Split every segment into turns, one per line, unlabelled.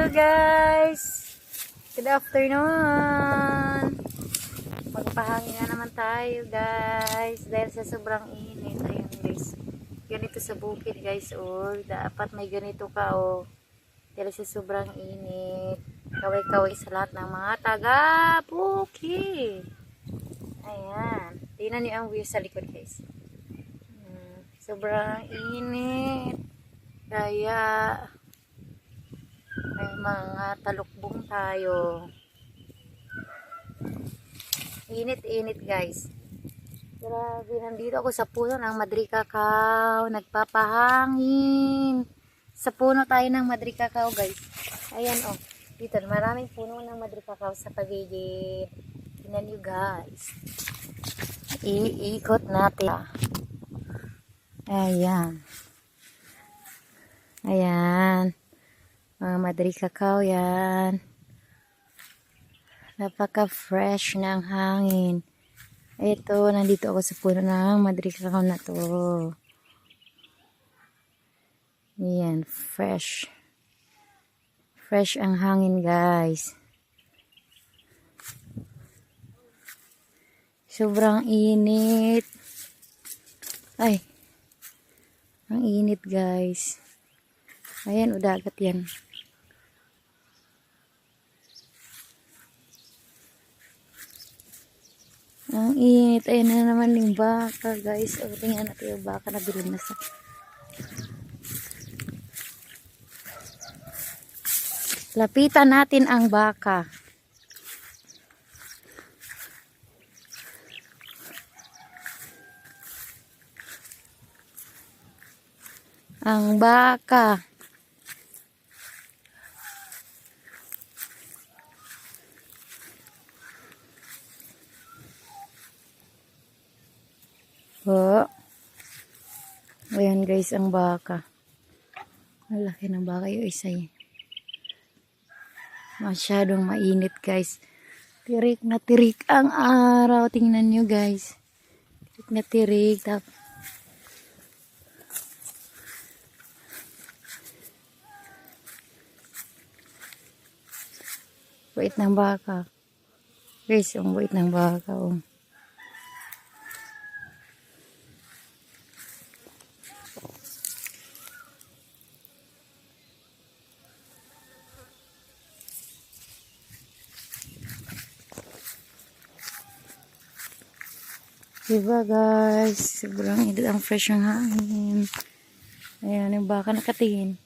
guys! Good afternoon! Magpahangin na naman tayo guys dahil sa sobrang init. Ayun guys, ganito sa bukid guys. Oh, dapat may ganito ka oh. Dahil sa sobrang init. Kaway-kaway sa lahat ng mga taga-bukid. Ayan. Tingnan niyo ang view sa likod guys. Sobrang init. Kaya may mga talukbong tayo. Init-init guys. Grabe, nandito ako sa puno ng madrikakaw. Nagpapahangin. Sa puno tayo ng madrikakaw guys. Ayan oh. Dito, maraming puno ng madrikakaw sa paligid. Tingnan nyo guys. Iikot natin. Ayan. Ayan. Mga madrikakaw yan. Napaka-fresh ng hangin. Ito, nandito ako sa puno ng madrikakaw na to. Ayan, fresh. Fresh ang hangin guys. Sobrang init. Ay. Ang init guys. Ayan, o dagat yan. Ang init. Ayan na naman yung baka guys. O, tingnan natin yung baka na bilhin na sa... Lapitan natin ang baka. Ang baka. Oh. Ayan guys ang baka. Malaki ng baka yung isa eh. Masyadong mainit guys. Tirik na tirik ang araw. Tingnan nyo guys. Tirik na tirik. Bait ng baka. Guys, ang bait ng baka. Oh. Diba guys, sobrang init ang fresh ng hangin. Ayan, yung baka nakatingin.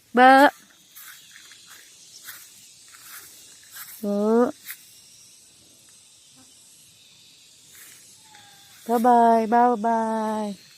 Ba! Oh. Bye-bye, bye-bye.